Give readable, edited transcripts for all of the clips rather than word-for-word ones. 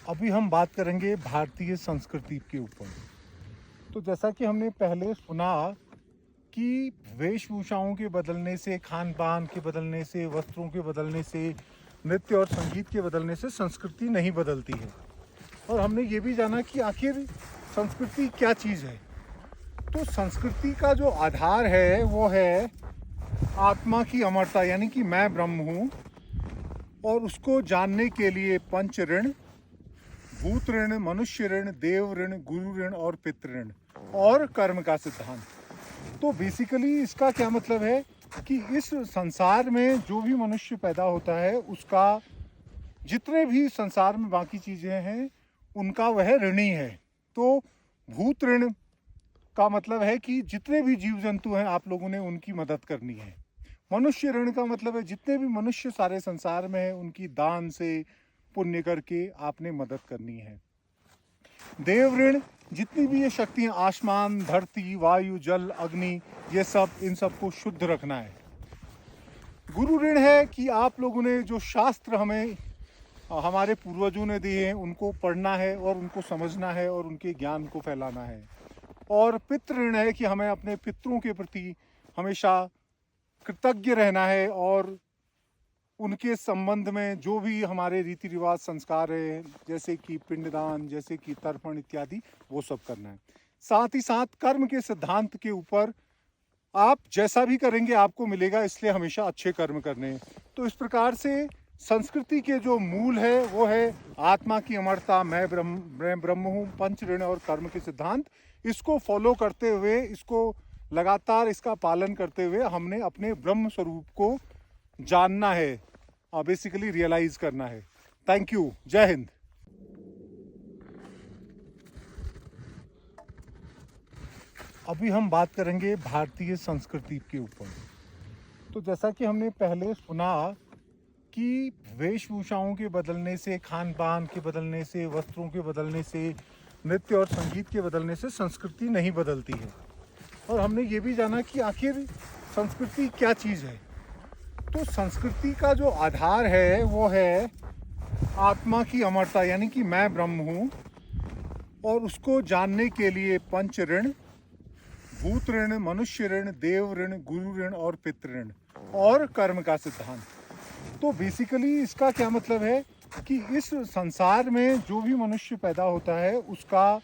अभी हम बात करेंगे भारतीय संस्कृति के ऊपर। तो जैसा कि हमने पहले सुना कि वेशभूषाओं के बदलने से, खान पान के बदलने से, वस्त्रों के बदलने से, नृत्य और संगीत के बदलने से संस्कृति नहीं बदलती है। और हमने ये भी जाना कि आखिर संस्कृति क्या चीज़ है। तो संस्कृति का जो आधार है वो है आत्मा की अमरता, यानी कि मैं ब्रह्म हूँ। और उसको जानने के लिए पंच ऋण, भूत ऋण, मनुष्य ऋण, देव ऋण, गुरु ऋण और पितृ ऋण और कर्म का सिद्धांत। तो बेसिकली इसका क्या मतलब है कि इस संसार में जो भी मनुष्य पैदा होता है उसका, जितने भी संसार में बाकी चीज़ें हैं उनका वह ऋणी है। तो भूत ऋण का मतलब है कि जितने भी जीव जंतु हैं आप लोगों ने उनकी मदद करनी है। मनुष्य ऋण का मतलब है जितने भी मनुष्य सारे संसार में हैं उनकी दान से, पुण्य करके आपने मदद करनी है। देव ऋण, जितनी भी ये शक्तियाँ, आसमान, धरती, वायु, जल, अग्नि, ये सब, इन सबको शुद्ध रखना है। गुरु ऋण है कि आप लोगों ने जो शास्त्र हमें हमारे पूर्वजों ने दिए हैं उनको पढ़ना है और उनको समझना है और उनके ज्ञान को फैलाना है। और पितृ ऋण है कि हमें अपने पितरों के प्रति हमेशा कृतज्ञ रहना है और उनके संबंध में जो भी हमारे रीति रिवाज, संस्कार है, जैसे कि पिंडदान, जैसे कि तर्पण इत्यादि, वो सब करना है। साथ ही साथ कर्म के सिद्धांत के ऊपर आप जैसा भी करेंगे आपको मिलेगा, इसलिए हमेशा अच्छे कर्म करने हैं। तो इस प्रकार से संस्कृति के जो मूल है वो है आत्मा की अमरता, मैं ब्रह्म हूँ, पंच ऋण और कर्म के सिद्धांत। इसको फॉलो करते हुए, इसको लगातार इसका पालन करते हुए हमने अपने ब्रह्म स्वरूप को जानना है, बेसिकली रियलाइज करना है। Thank you. जय हिंद। अभी हम बात करेंगे भारतीय संस्कृति के ऊपर। तो जैसा कि हमने पहले सुना कि वेशभूषाओं के बदलने से, खान पान के बदलने से, वस्त्रों के बदलने से, नृत्य और संगीत के बदलने से संस्कृति नहीं बदलती है। और हमने ये भी जाना कि आखिर संस्कृति क्या चीज़ है। तो संस्कृति का जो आधार है वो है आत्मा की अमरता, यानी कि मैं ब्रह्म हूँ। और उसको जानने के लिए पंच ऋण, भूत ऋण, मनुष्य ऋण, देव ऋण, गुरु ऋण और पितृ ऋण और कर्म का सिद्धांत। तो बेसिकली इसका क्या मतलब है कि इस संसार में जो भी मनुष्य पैदा होता है उसका,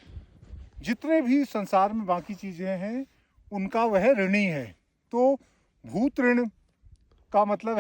जितने भी संसार में बाकी चीज़ें हैं उनका वह ऋणी है। तो भूत ऋण का मतलब है